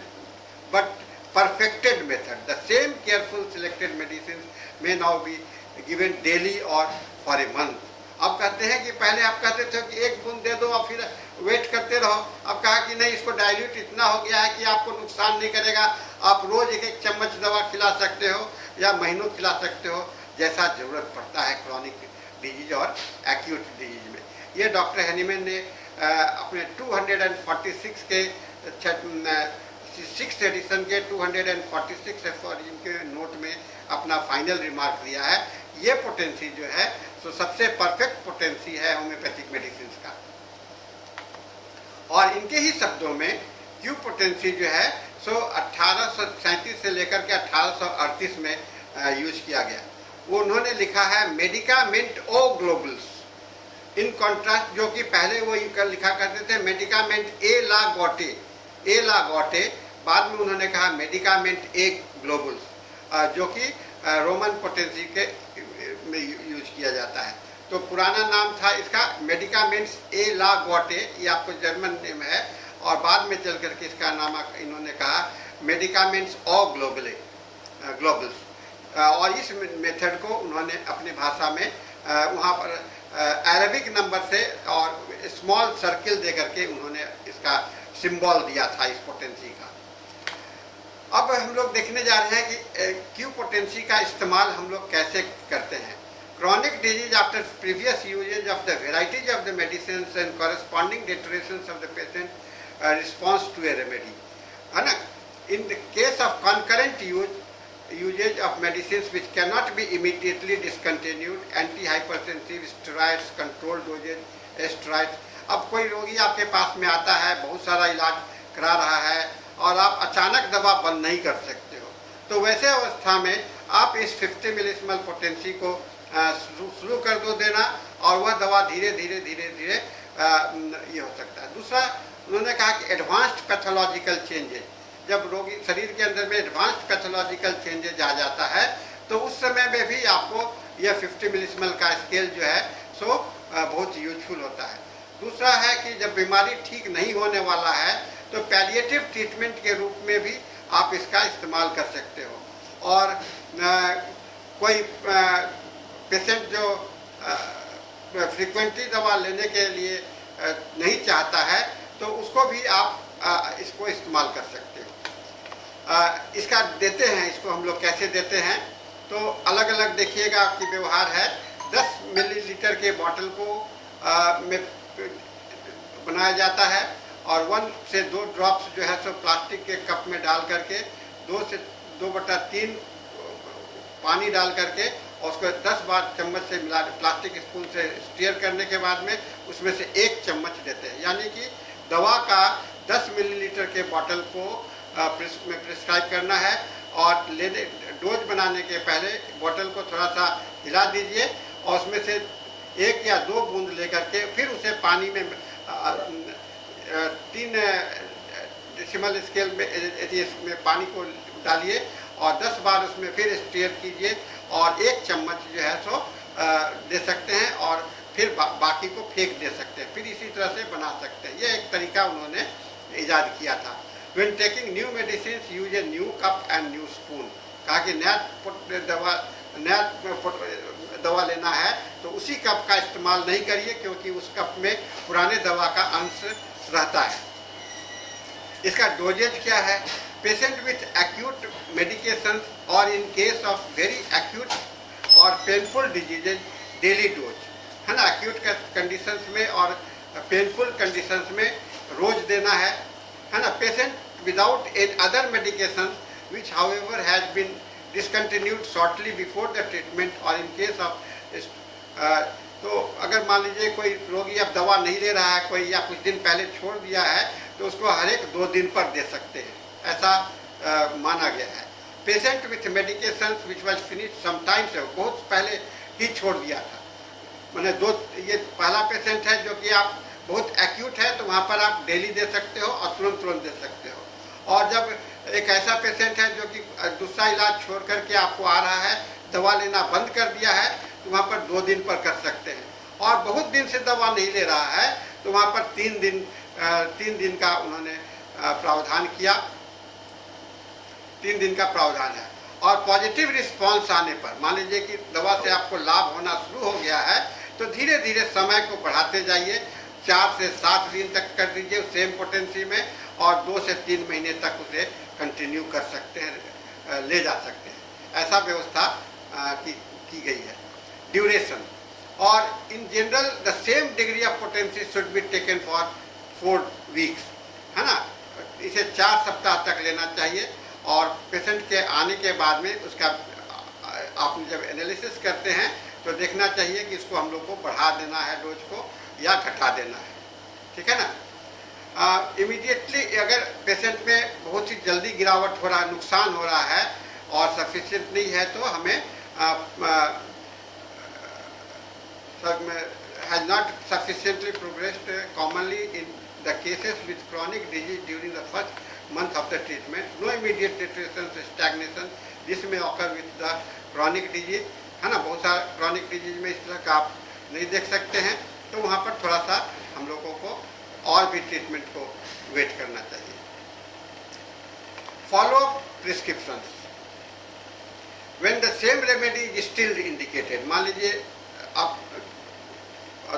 but perfected method. The same careful selected medicines may now be given daily or for a month. अब कहते हैं कि पहले आप कहते थे कि 1 बूंद दे दो और फिर वेट करते रहो, अब कहा कि नहीं, इसको डाइल्यूट इतना हो गया है कि आपको नुकसान नहीं करेगा, आप रोज 1-1 चम्मच दवा खिला सकते हो या महीनों खिला सकते हो, जैसा जरूरत पड़ता है क्रॉनिक डिजीज और एक्यूट डिजीज में। ये डॉक्टर हैनीमैन ने अपने 246 के 6th एडिशन के 246 के नोट में अपना फाइनल रिमार्क दिया है। ये पोटेंसी जो है तो सबसे परफेक्ट पोटेंसी है होम्योपैथिक मेडिसिन का, और इनके ही शब्दों में क्यू पोटेंसी जो है सो 1837 से लेकर के 1838 में यूज किया गया। वो उन्होंने लिखा है medicament o globules, in contrast जो कि पहले वो लिखा करते थे मेडिकामेंट ए ला गॉटे, बाद में उन्होंने कहा मेडिकामेंट ए ग्लोबल्स, जो कि रोमन पोटेंसी के में यूज किया जाता है। तो पुराना नाम था इसका मेडिकामेंट्स ए ला गॉटे, ये आपको जर्मन नेम है, और बाद में चल करके इसका नाम इन्होंने कहा मेडिकामेंट्स ऑ ग्लोबल्स, और इस मेथड को उन्होंने अपनी भाषा में वहाँ पर अरेबिक नंबर से और स्मॉल सर्किल दे करके उन्होंने इसका सिंबल दिया था इस पोटेंसी का। अब हम लोग देखने जा रहे हैं कि क्यू पोटेंसी का इस्तेमाल हम लोग कैसे करते हैं। Chronic disease after previous usages of the varieties of the medicine and corresponding deteriorations of the patient response to a remedy, है ना। In the case of concurrent usage of medicines which cannot be immediately discontinued, anti-hypertensive steroids, controlled dosage steroids। अब कोई रोगी आपके पास में आता है, बहुत सारा इलाज करा रहा है और आप अचानक दवा बंद नहीं कर सकते हो, तो वैसे अवस्था में आप इस 50 मिलीस्मल पोटेंसी को शुरू कर दो देना, और वह दवा धीरे धीरे ये हो सकता है। दूसरा उन्होंने कहा कि एडवांस्ड पैथोलॉजिकल चेंजेज, जब रोगी शरीर के अंदर में एडवांस्ड पैथोलॉजिकल चेंजेज आ जाता है तो उस समय में भी आपको यह 50 मिलीस्मल का स्केल जो है सो बहुत यूजफुल होता है। दूसरा है कि जब बीमारी ठीक नहीं होने वाला है तो पैलिएटिव ट्रीटमेंट के रूप में भी आप इसका इस्तेमाल कर सकते हो, और कोई पेशेंट जो फ्रीक्वेंटली दवा लेने के लिए नहीं चाहता है तो उसको भी आप इसको इस्तेमाल कर सकते हो। इसका देते हैं, इसको हम लोग कैसे देते हैं तो अलग अलग देखिएगा आपकी व्यवहार है। 10 मिलीलीटर के बॉटल को में बनाया जाता है और 1 से 2 ड्रॉप्स जो है सो प्लास्टिक के कप में डाल करके 2 से 2/3 पानी डाल करके और उसको 10 बार चम्मच से मिला, प्लास्टिक स्पून से स्टीयर करने के बाद में उसमें से 1 चम्मच देते हैं। यानी कि दवा का 10 मिलीलीटर के बॉटल को में प्रिस्क्राइब करना है और लेने डोज बनाने के पहले बॉटल को थोड़ा सा हिला दीजिए और उसमें से 1 या 2 बूंद लेकर के फिर उसे पानी में 3 डेसिमल स्केल में पानी को डालिए और 10 बार उसमें फिर स्टीयर कीजिए और 1 चम्मच जो है सो दे सकते हैं और फिर बाकी को फेंक दे सकते हैं। फिर इसी तरह से बना सकते हैं। ये एक तरीका उन्होंने ईजाद किया था। When taking new medicines, use a new cup and new spoon। कहा कि नया दवा लेना है तो उसी कप का इस्तेमाल नहीं करिए क्योंकि उस कप में पुराने दवा का अंश रहता है। इसका डोजेज क्या है? पेशेंट विथ एक्यूट मेडिकेशन और in case of very acute और पेनफुल डिजीजेज डेली डोज, है ना। एक्यूट कंडीशंस में और पेनफुल कंडीशंस में रोज देना है ना। Patient without any other medication which however has been discontinued shortly before the treatment और इन केस ऑफ तो अगर मान लीजिए कोई रोगी अब दवा नहीं ले रहा है कोई या कुछ दिन पहले छोड़ दिया है तो उसको हर एक 2 दिन पर दे सकते हैं, ऐसा माना गया है। Patient with medication which was finish sometimes, बहुत पहले ही छोड़ दिया था, मैंने ये पहला पेशेंट है जो कि आप बहुत एक्यूट है तो वहाँ पर आप डेली दे सकते हो और तुरंत दे सकते हो। और जब एक ऐसा पेशेंट है जो कि दूसरा इलाज छोड़ करके आपको आ रहा है, दवा लेना बंद कर दिया है तो वहाँ पर 2 दिन पर कर सकते हैं। और बहुत दिन से दवा नहीं ले रहा है तो वहाँ पर 3 दिन का उन्होंने प्रावधान किया, 3 दिन का प्रावधान है। और पॉजिटिव रिस्पांस आने पर, मान लीजिए कि दवा से आपको लाभ होना शुरू हो गया है तो धीरे धीरे समय को बढ़ाते जाइए, 4 से 7 दिन तक कर दीजिए सेम पोटेंसी में और 2 से 3 महीने तक उसे कंटिन्यू कर सकते हैं, ले जा सकते हैं। ऐसा व्यवस्था की गई है। ड्यूरेशन और in general the same degree of potency should be taken for 4 weeks, है ना। इसे 4 सप्ताह तक लेना चाहिए और पेशेंट के आने के बाद में उसका आप जब एनालिसिस करते हैं तो देखना चाहिए कि इसको हम लोग को बढ़ा देना है डोज को या घटा देना है, ठीक है ना। इमीडिएटली अगर पेशेंट में बहुत ही जल्दी गिरावट हो रहा है, नुकसान हो रहा है और सफिशिएंट नहीं है तो हमें has not sufficiently progressed commonly in the cases with chronic disease during the first month of the treatment. No immediate deterioration, stagnation. This may occur with the chronic disease, है ना। बहुत सारा chronic disease में इस तरह का आप नहीं देख सकते हैं तो वहाँ पर थोड़ा सा हम लोगों को और भी ट्रीटमेंट को वेट करना चाहिए। Follow prescriptions when the same remedy is still indicated. मान लीजिए आप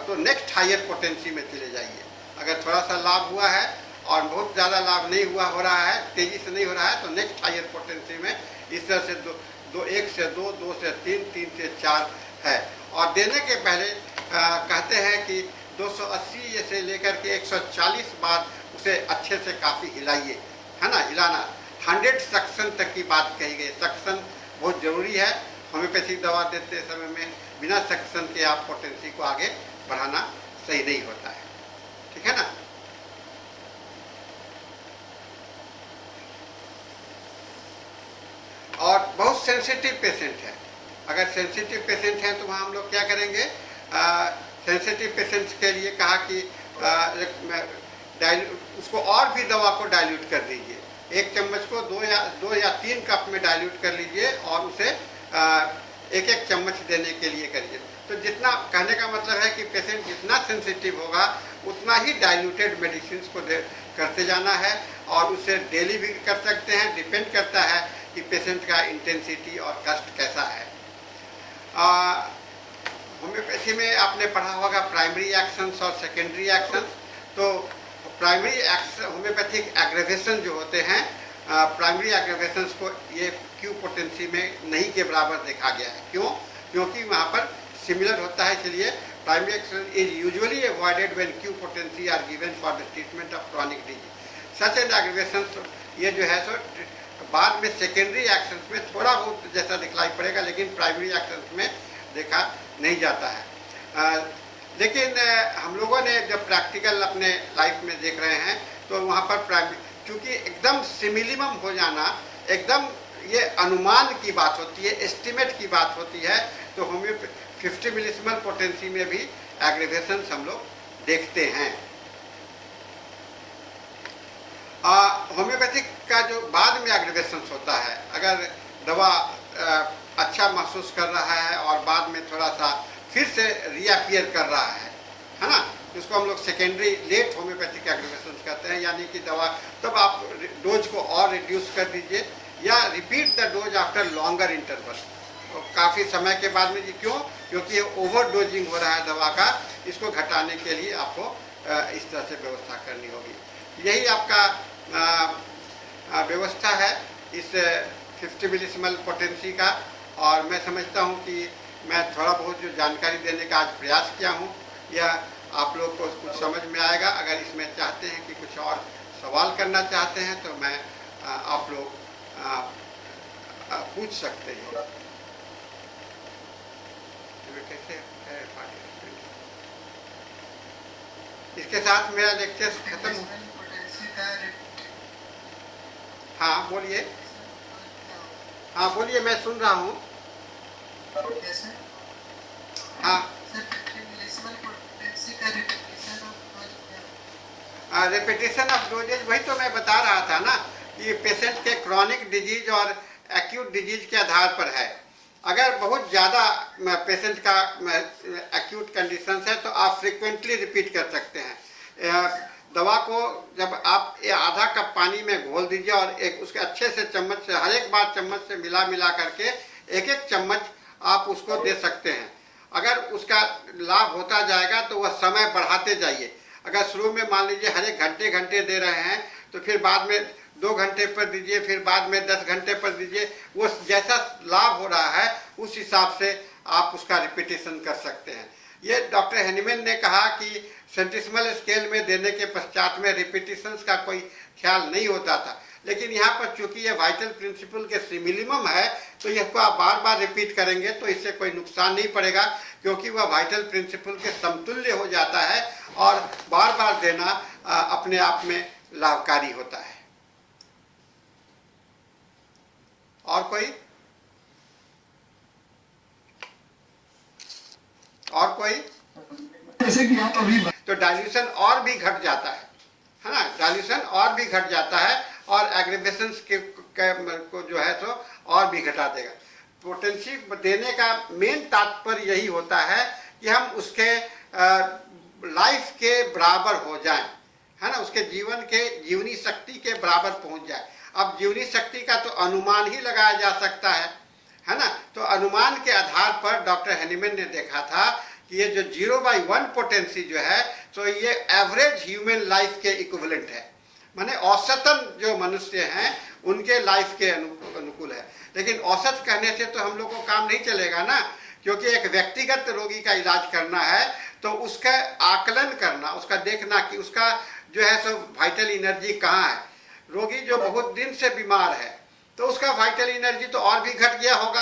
तो नेक्स्ट हायर पोटेंसी में चले जाइए। अगर थोड़ा सा लाभ हुआ है और बहुत ज़्यादा लाभ नहीं हो रहा है, तेज़ी से नहीं हो रहा है तो नेक्स्ट हायर पोटेंसी में इस तरह से 1 से 2, 2 से 3, 3 से 4 है। और देने के पहले कहते हैं कि 280 से लेकर के 140 बार उसे अच्छे से काफ़ी हिलाइए, है ना। हिलाना 100 सक्शन तक की बात कही गई। सक्शन बहुत ज़रूरी है। होम्योपैथिक दवा देते समय में बिना सक्शन के आप पोटेंसी को आगे बढ़ाना सही नहीं होता है, ठीक है ना। और बहुत सेंसिटिव पेशेंट है, अगर सेंसिटिव पेशेंट हैं तो वहाँ हम लोग क्या करेंगे, सेंसिटिव पेशेंट्स के लिए कहा कि उसको और भी दवा को डाइल्यूट कर दीजिए। 1 चम्मच को 2 या 3 कप में डाइल्यूट कर लीजिए और उसे 1-1 चम्मच देने के लिए करिए। तो जितना, कहने का मतलब है कि पेशेंट जितना सेंसिटिव होगा उतना ही डाइल्यूटेड मेडिसिन को करते जाना है और उसे डेली भी कर सकते हैं। डिपेंड करता है कि पेशेंट का इंटेंसिटी और कष्ट कैसा है। होम्योपैथी में आपने पढ़ा होगा प्राइमरी एक्शंस और सेकेंडरी एक्शंस। तो प्राइमरी एक्शन होम्योपैथिक एग्रेवेशन जो होते हैं प्राइमरी एग्रेवेशंस को ये क्यू पोटेंसी में नहीं के बराबर देखा गया है। क्यों? क्योंकि वहाँ पर सिमिलर होता है, इसलिए primary action is usually avoided when Q potency are given for the treatment of chronic disease such and aggravations. ये जो है सो बाद में सेकेंडरी एक्शंस में थोड़ा बहुत जैसा दिखलाई पड़ेगा, लेकिन प्राइमरी एक्शंस में देखा नहीं जाता है। लेकिन हम लोगों ने जब प्रैक्टिकल अपने लाइफ में देख रहे हैं तो वहाँ पर प्राइमरी, चूँकि एकदम सिमिलिमम हो जाना, एकदम ये अनुमान की बात होती है, एस्टिमेट की बात होती है, तो होम्योपैथी 50 मिलीसिमल पोटेंसी में भी एग्रेवेशन हम लोग देखते हैं। होम्योपैथिक का जो बाद में एग्रेवेशन होता है, अगर दवा अच्छा महसूस कर रहा है और बाद में थोड़ा सा फिर से रीअपियर कर रहा है ना, जिसको हम लोग सेकेंडरी लेट होम्योपैथिक एग्रेवेशन कहते हैं, यानी कि दवा तब आप डोज को और रिड्यूस कर दीजिए या repeat the dose after longer interval, तो काफ़ी समय के बाद में। क्यों? क्योंकि ये ओवर डोजिंग हो रहा है दवा का, इसको घटाने के लिए आपको इस तरह से व्यवस्था करनी होगी। यही आपका व्यवस्था है इस 50 मिलीसिमल पोटेंसी का, और मैं समझता हूँ कि मैं थोड़ा बहुत जो जानकारी देने का आज प्रयास किया हूँ, यह आप लोग को कुछ समझ में आएगा। अगर इसमें चाहते हैं कि कुछ और सवाल करना चाहते हैं तो मैं आप लोग पूछ सकते हैं। इसके साथ मेरा लेक्चर खत्म हो। हाँ बोलिए, हाँ बोलिए, मैं सुन रहा हूँ। हाँ, रेपिटेशन ऑफ डोजेज, वही तो मैं बता रहा था ना कि पेशेंट के क्रॉनिक डिजीज और एक्यूट डिजीज के आधार पर है। अगर बहुत ज़्यादा पेशेंट का एक्यूट कंडीशन है तो आप फ्रिक्वेंटली रिपीट कर सकते हैं। दवा को जब आप आधा कप पानी में घोल दीजिए और एक उसके अच्छे से चम्मच से हर एक बार चम्मच से मिला करके एक एक चम्मच आप उसको दे सकते हैं। अगर उसका लाभ होता जाएगा तो वह समय बढ़ाते जाइए। अगर शुरू में मान लीजिए हर एक घंटे दे रहे हैं तो फिर बाद में 2 घंटे पर दीजिए, फिर बाद में 10 घंटे पर दीजिए। वो जैसा लाभ हो रहा है उस हिसाब से आप उसका रिपीटेशन कर सकते हैं। ये डॉक्टर हैनीमैन ने कहा कि सेंटिसिमल स्केल में देने के पश्चात में रिपीटेशंस का कोई ख्याल नहीं होता था, लेकिन यहाँ पर चूंकि ये वाइटल प्रिंसिपल के सिमिलिमम है तो इसको आप बार बार रिपीट करेंगे तो इससे कोई नुकसान नहीं पड़ेगा, क्योंकि वह वाइटल प्रिंसिपल के समतुल्य हो जाता है और बार बार देना अपने आप में लाभकारी होता है। और कोई जैसे कि आप अभी तो डाइल्यूशन और भी घट जाता है ना, डाइल्यूशन और भी घट जाता है और एग्रेवेशंस को जो है तो और भी घटा देगा। पोटेंसी देने का मेन तात्पर्य यही होता है कि हम उसके लाइफ के बराबर हो जाएं, है ना, उसके जीवन के जीवनी शक्ति के बराबर पहुंच जाए। अब जीवनी शक्ति का तो अनुमान ही लगाया जा सकता है ना, तो अनुमान के आधार पर डॉक्टर हैनीमैन ने देखा था कि ये जो 0/1 पोटेंसी जो है तो ये एवरेज ह्यूमन लाइफ के इक्विवेलेंट है, माने औसतन जो मनुष्य हैं उनके लाइफ के अनुकूल है। लेकिन औसत कहने से तो हम लोग को काम नहीं चलेगा ना, क्योंकि एक व्यक्तिगत रोगी का इलाज करना है तो उसका आकलन करना, उसका देखना कि उसका जो है सो वाइटल एनर्जी कहाँ है। रोगी जो बहुत दिन से बीमार है तो उसका वाइटल एनर्जी तो और भी घट गया होगा,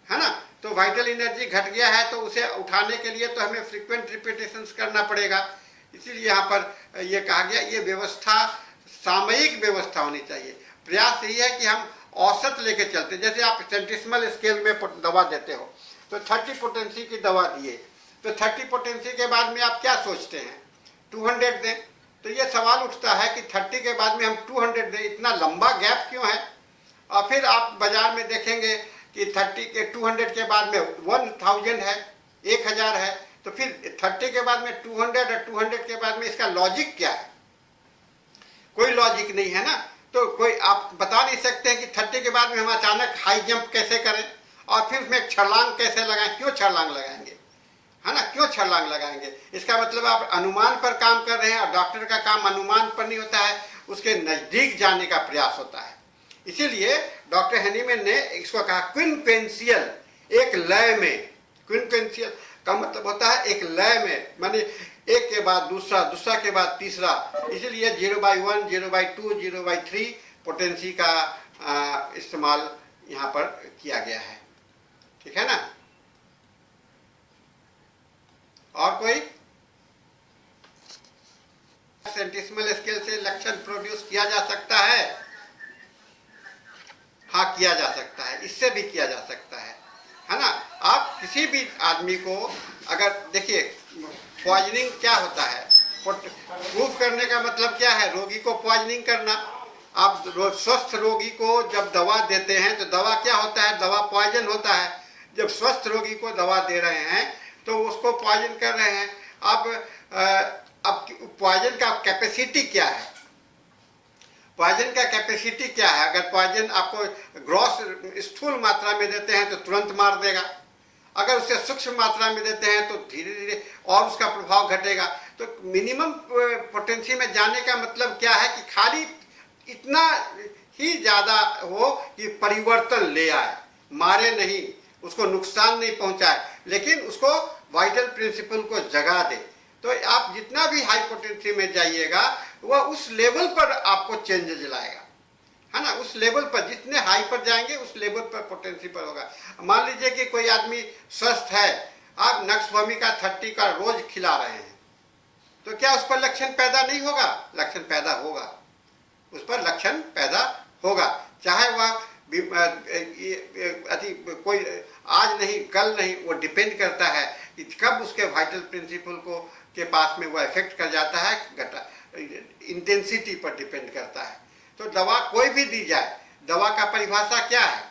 है ना, तो वाइटल एनर्जी घट गया है तो उसे उठाने के लिए तो हमें फ्रीक्वेंट रिपीटेशंस करना पड़ेगा। इसीलिए यहाँ पर ये कहा गया, ये व्यवस्था सामयिक व्यवस्था होनी चाहिए। प्रयास यही है कि हम औसत लेके चलते। जैसे आप सेंटिसिमल स्केल में दवा देते हो तो 30 पोटेंसी की दवा दिए तो 30 पोटेंसी के बाद में आप क्या सोचते हैं, 200 दें। तो ये सवाल उठता है कि 30 के बाद में हम 200 दें, इतना लंबा गैप क्यों है। और फिर आप बाजार में देखेंगे कि 30 के 200 के बाद में 1000 है, 1000 है, तो फिर 30 के बाद में 200 और 200 के बाद में इसका लॉजिक क्या है। कोई लॉजिक नहीं है ना, तो कोई आप बता नहीं सकते हैं कि 30 के बाद में हम अचानक हाई जंप कैसे करें और फिर उसमें छलांग कैसे लगाएं। क्यों छलांग लगाएंगे, है ना, क्यों छलांग लगाएंगे। इसका मतलब आप अनुमान पर काम कर रहे हैं और डॉक्टर का काम अनुमान पर नहीं होता है, उसके नज़दीक जाने का प्रयास होता है। इसीलिए डॉक्टर हेनीमैन ने इसको कहा क्विनक्वेंशियल, एक लय में। क्विनक्वेंशियल का मतलब होता है एक लय में, माने एक के बाद दूसरा, दूसरा के बाद तीसरा। इसीलिए 0/1, 0/2, 0/3 पोटेंसी का इस्तेमाल यहाँ पर किया गया है। ठीक है ना? और कोई सेंटिसिमल स्केल से लक्षण प्रोड्यूस किया जा सकता है? हाँ, किया जा सकता है, इससे भी किया जा सकता है ना? आप किसी भी आदमी को अगर देखिए, पॉइजनिंग क्या होता है, प्रूफ करने का मतलब क्या है? रोगी को पॉइजनिंग करना। आप स्वस्थ रोगी को जब दवा देते हैं तो दवा क्या होता है? दवा पॉइजन होता है। जब स्वस्थ रोगी को दवा दे रहे हैं तो उसको पॉइजन कर रहे हैं। अब पॉइजन का कैपेसिटी क्या है? पॉइजन का कैपेसिटी क्या है? अगर पॉइजन आपको ग्रॉस स्थूल मात्रा में देते हैं तो तुरंत मार देगा। अगर उसे सूक्ष्म मात्रा में देते हैं तो धीरे धीरे और उसका प्रभाव घटेगा। तो मिनिमम पोटेंसी में जाने का मतलब क्या है कि खाली इतना ही ज्यादा हो कि परिवर्तन ले आए, मारे नहीं, उसको नुकसान नहीं पहुंचाए, लेकिन उसको वाइटल प्रिंसिपल को जगा दे। तो आप जितना भी हाई पोटेंसी में जाइएगा वह उस लेवल पर आपको चेंजेस लाएगा, है ना? उस लेवल पर जितने हाई पर जाएंगे उस लेवल पर पोटेंसी पर होगा। मान लीजिए कि कोई आदमी स्वस्थ है, आप नक्सवामी का 30 का रोज खिला रहे हैं, तो क्या उस पर लक्षण पैदा नहीं होगा? लक्षण पैदा होगा, उस पर लक्षण पैदा होगा। चाहे वह कोई आज नहीं कल नहीं, वो डिपेंड करता है कि कब उसके वाइटल प्रिंसिपल को के पास में वो इफेक्ट कर जाता है, इंटेंसिटी पर डिपेंड करता है। तो दवा कोई भी दी जाए, दवा का परिभाषा क्या है?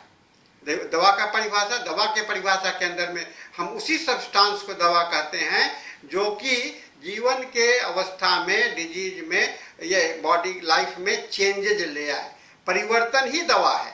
दवा का परिभाषा, दवा के परिभाषा के अंदर में हम उसी सब्सटेंस को दवा कहते हैं जो कि जीवन के अवस्था में, डिजीज में, ये बॉडी लाइफ में चेंजेज ले आए। परिवर्तन ही दवा है,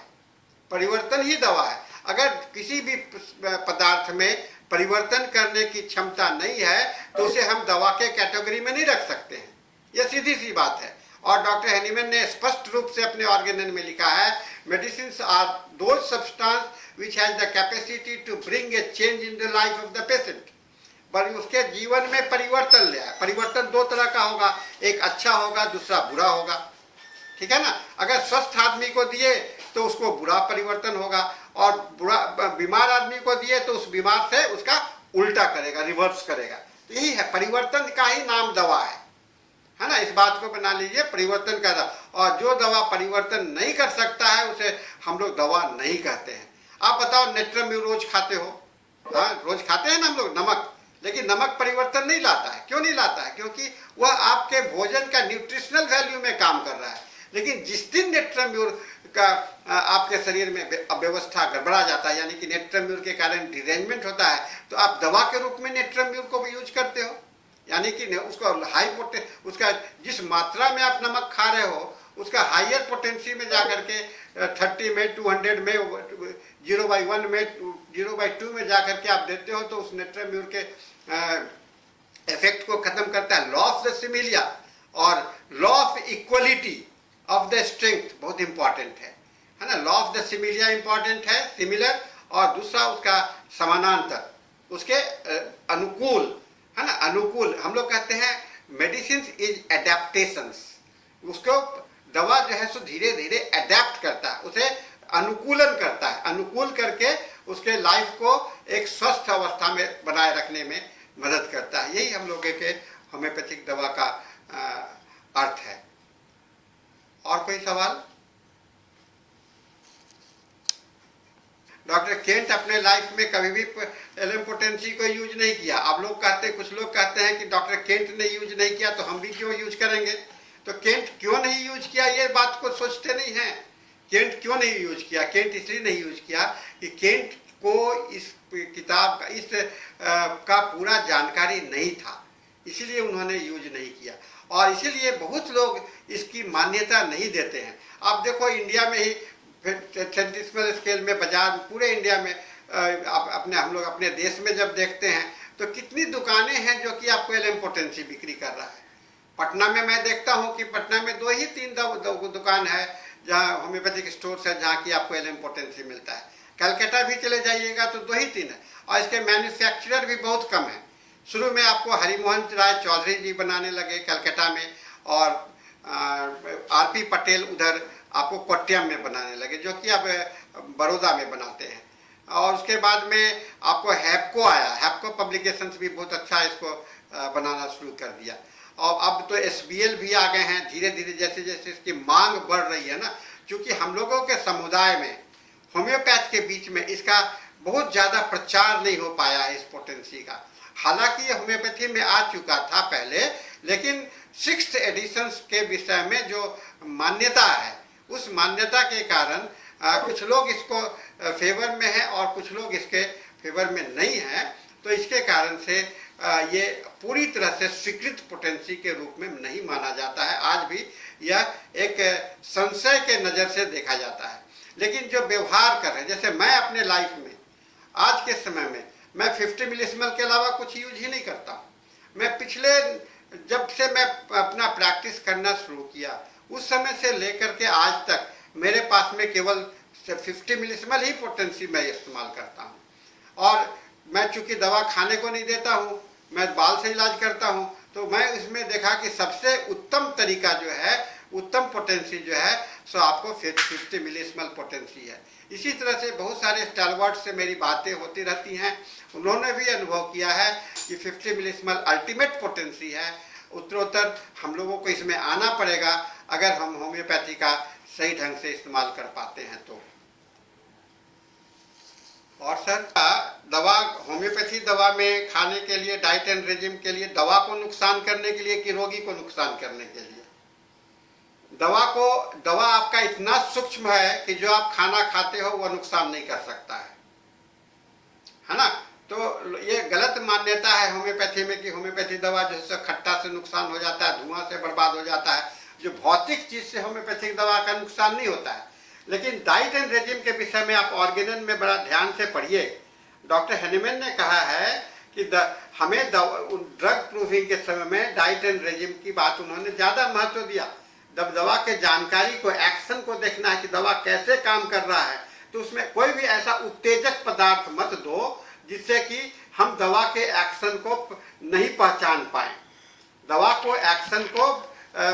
परिवर्तन ही दवा है। अगर किसी भी पदार्थ में परिवर्तन करने की क्षमता नहीं है तो उसे हम दवा के कैटेगरी में नहीं रख सकते हैं। यह सीधी सी बात है। और डॉक्टर हेनीमैन ने स्पष्ट रूप से अपने ऑर्गेनन में लिखा है, medicines are those substance which has the capacity to bring a change in the life of the patient. पर उसके जीवन में परिवर्तन ले आए। परिवर्तन दो तरह का होगा, एक अच्छा होगा, दूसरा बुरा होगा। ठीक है ना? अगर स्वस्थ आदमी को दिए तो उसको बुरा परिवर्तन होगा, और बुरा बीमार आदमी को दिए तो उस बीमार से उसका उल्टा करेगा, रिवर्स करेगा। तो यही है, परिवर्तन का ही नाम दवा है ना? इस बात को बना लीजिए, परिवर्तन का दवा। और जो दवा परिवर्तन नहीं कर सकता है उसे हम लोग दवा नहीं कहते हैं। आप बताओ, नेट्रम्यूर रोज खाते हो? हाँ, रोज खाते हैं ना हम लोग नमक, लेकिन नमक परिवर्तन नहीं लाता है। क्यों नहीं लाता है? क्योंकि वह आपके भोजन का न्यूट्रिशनल वैल्यू में काम कर रहा है। लेकिन जिस दिन नेट्रम्यूर का आपके शरीर में अव्यवस्था गड़बड़ा जाता है, यानी कि नेट्रम्यूर के कारण डिरेंजमेंट होता है, तो आप दवा के रूप में नेट्रम्यूर को भी यूज करते हो। यानी कि उसको हाई उसका जिस मात्रा में आप नमक खा रहे हो उसका हाइयर पोटेंसी में जाकर के 30 में, 200 में, 0/1 में, 0/2 में जाकर के आप देते हो, तो उस नेट्रम्यूर के इफेक्ट को खत्म करता है। लॉ ऑफ द सिमिलिया और law of equality of the strength बहुत इंपॉर्टेंट है ना? Law of the similia important है, सिमिलर, और दूसरा उसका समानांतर, उसके अनुकूल, है ना? अनुकूल हम लोग कहते हैं मेडिसिन इज एडेप्टेशंस। उसको दवा जो है सो धीरे धीरे एडेप्ट करता है, उसे अनुकूलन करता है, अनुकूल करके उसके लाइफ को एक स्वस्थ अवस्था में बनाए रखने में मदद करता है। यही हम लोगों के होम्योपैथिक दवा का अर्थ है। और कोई सवाल? डॉक्टर केंट अपने लाइफ में कभी भी एलिम्पोटेंसी को यूज नहीं किया। आप लोग कहते, कुछ लोग कहते हैं कि डॉक्टर केंट ने यूज नहीं किया तो हम भी क्यों यूज करेंगे? तो केंट क्यों नहीं यूज किया, ये बात को सोचते नहीं हैं। केंट क्यों नहीं यूज किया? केंट इसलिए नहीं यूज किया कि केंट को इस किताब का, इस का पूरा जानकारी नहीं था, इसीलिए उन्होंने यूज नहीं किया। और इसीलिए बहुत लोग इसकी मान्यता नहीं देते हैं। आप देखो, इंडिया में ही सेंटिसिमल स्केल में बाजार, पूरे इंडिया में हम लोग अपने देश में जब देखते हैं तो कितनी दुकानें हैं जो कि आपको एलिम्पोटेंसी बिक्री कर रहा है। पटना में मैं देखता हूं कि पटना में 2 ही 3 दुकान है जहाँ होम्योपैथिक स्टोर्स है जहाँ की आपको एलएम पोटेंसी मिलता है। कलकत्ता भी चले जाइएगा तो 2 ही 3 है, और इसके मैन्युफैक्चरर भी बहुत कम है। शुरू में आपको हरिमोहन राय चौधरी जी बनाने लगे कलकत्ता में, और आरपी पटेल उधर आपको कोट्यम में बनाने लगे, जो कि अब बड़ौदा में बनाते हैं। और उसके बाद में आपको हैप्को आया, हैप्को पब्लिकेशंस भी बहुत अच्छा इसको बनाना शुरू कर दिया। और अब तो एसबीएल भी आ गए हैं धीरे धीरे, जैसे जैसे इसकी मांग बढ़ रही है ना, क्योंकि हम लोगों के समुदाय में होम्योपैथ के बीच में इसका बहुत ज़्यादा प्रचार नहीं हो पाया है इस पोटेंसी का। हालांकि ये होम्योपैथी में आ चुका था पहले, लेकिन 6th एडिशन के विषय में जो मान्यता है, उस मान्यता के कारण कुछ लोग इसको फेवर में हैं और कुछ लोग इसके फेवर में नहीं हैं। तो इसके कारण से ये पूरी तरह से स्वीकृत पोटेंसी के रूप में नहीं माना जाता है। आज भी यह एक संशय के नज़र से देखा जाता है। लेकिन जो व्यवहार कर रहे हैं, जैसे मैं अपने लाइफ में आज के समय में मैं 50 मिलीसिमल के अलावा कुछ यूज ही नहीं करता हूँ। मैं पिछले जब से मैं अपना प्रैक्टिस करना शुरू किया उस समय से लेकर के आज तक मेरे पास में केवल 50 मिलीसिमल ही पोटेंसी मैं इस्तेमाल करता हूँ। और मैं चूंकि दवा खाने को नहीं देता हूँ, मैं बाल से इलाज करता हूँ, तो मैं इसमें देखा कि सबसे उत्तम तरीका जो है, उत्तम पोटेंसी जो है सो आपको 50 मिलीसिमल पोटेंसी है। इसी तरह से बहुत सारे स्टैलवर्ड से मेरी बातें होती रहती हैं, उन्होंने भी अनुभव किया है कि 50 मिलीसिमल अल्टीमेट पोटेंसी है। उत्तरोत्तर हम लोगों को इसमें आना पड़ेगा अगर हम होम्योपैथी का सही ढंग से इस्तेमाल कर पाते हैं तो। और सर, दवा होम्योपैथी दवा में खाने के लिए, डाइट एंड रेजिम के लिए, दवा को नुकसान करने के लिए कि रोगी को नुकसान करने के लिए? दवा आपका इतना सूक्ष्म है कि जो आप खाना खाते हो वह नुकसान नहीं कर सकता है ना। तो ये गलत मान्यता है होम्योपैथी में कि होम्योपैथी दवा जो है खट्टा से नुकसान हो जाता है, धुआं से बर्बाद हो जाता है। जो भौतिक चीज से होम्योपैथिक दवा का नुकसान नहीं होता है। लेकिन डाइट एंड रेजिम के विषय में आप ऑर्गेनन में बड़ा ध्यान से पढ़िए। डॉक्टर हैनीमैन ने कहा है कि हमें ड्रग प्रूफिंग के समय में डाइट एंड रेजिम की बात उन्होंने ज्यादा महत्व दिया। जब दवा के जानकारी को, एक्शन को देखना है कि दवा कैसे काम कर रहा है, तो उसमें कोई भी ऐसा उत्तेजक पदार्थ मत दो जिससे कि हम दवा के एक्शन को नहीं पहचान पाए। दवा को, एक्शन को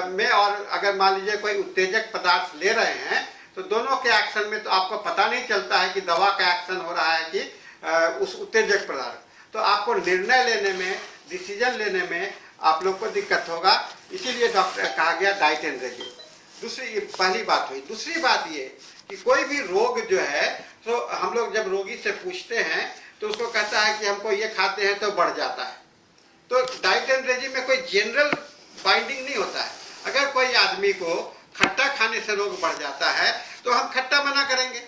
में, और अगर मान लीजिए कोई उत्तेजक पदार्थ ले रहे हैं तो दोनों के एक्शन में तो आपको पता नहीं चलता है कि दवा का एक्शन हो रहा है कि उस उत्तेजक पदार्थ। तो आपको निर्णय लेने में, डिसीजन लेने में आप लोग को दिक्कत होगा। इसीलिए डॉक्टर कहा गया डाइट एंड रेजिम। दूसरी, पहली बात हुई। दूसरी बात ये कि कोई भी रोग जो है, तो हम लोग जब रोगी से पूछते हैं तो उसको कहता है कि हमको ये खाते हैं तो बढ़ जाता है। तो डाइट एंड रेजिम में कोई जनरल फाइंडिंग नहीं होता है। अगर कोई आदमी को खट्टा खाने से रोग बढ़ जाता है तो हम खट्टा मना करेंगे,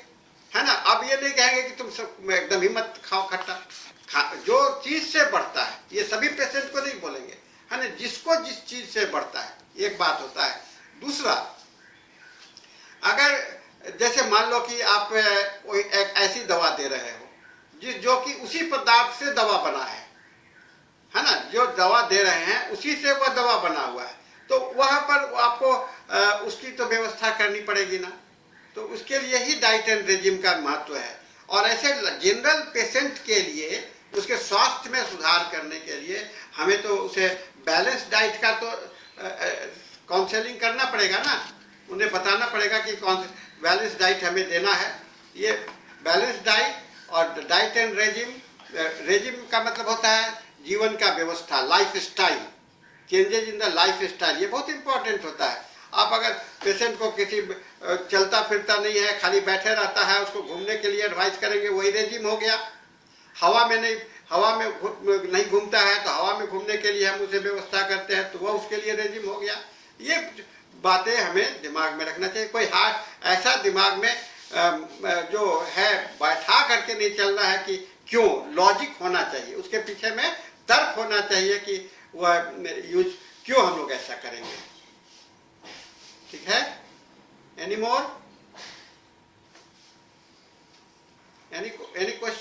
है ना। अब ये नहीं कहेंगे कि तुम सब एकदम ही मत खाओ खट्टा। जो चीज से बढ़ता है, ये सभी पेशेंट को नहीं बोलेंगे, है ना, जिसको जिस चीज से बढ़ता है, एक बात होता है। दूसरा, अगर जैसे मान लो कि आप कोई एक ऐसी दवा दे रहे हो जो कि उसी पदार्थ से दवा बना है ना, जो दवा दे रहे हैं उसी से वह दवा बना हुआ है, तो वहां पर आपको उसकी तो व्यवस्था करनी पड़ेगी ना। तो उसके लिए ही डाइट एंड रेजिम का महत्व है। और ऐसे जनरल पेशेंट के लिए, उसके स्वास्थ्य में सुधार करने के लिए हमें तो उसे बैलेंस डाइट का तो काउंसलिंग करना पड़ेगा ना। उन्हें बताना पड़ेगा कि कौन सा बैलेंस डाइट हमें देना है। ये बैलेंस डाइट और डाइट एंड रेजिम, रेजिम का मतलब होता है जीवन का व्यवस्था, life style, changes in the life style. ये बहुत इंपॉर्टेंट होता है। आप अगर पेशेंट को किसी चलता फिरता नहीं है, खाली बैठे रहता है, उसको घूमने के लिए एडवाइस करेंगे, वही रेजिम हो गया। हवा में नहीं घूमता है तो हवा में घूमने के लिए हम उसे व्यवस्था करते हैं, तो वह उसके लिए रेजिम हो गया। ये बातें हमें दिमाग में रखना चाहिए। कोई ऐसा दिमाग में जो है बैठा करके नहीं चलना है कि क्यों, लॉजिक होना चाहिए, उसके पीछे में तर्क होना चाहिए कि वह यूज क्यों हम लोग ऐसा करेंगे। ठीक है? Any more? Any question?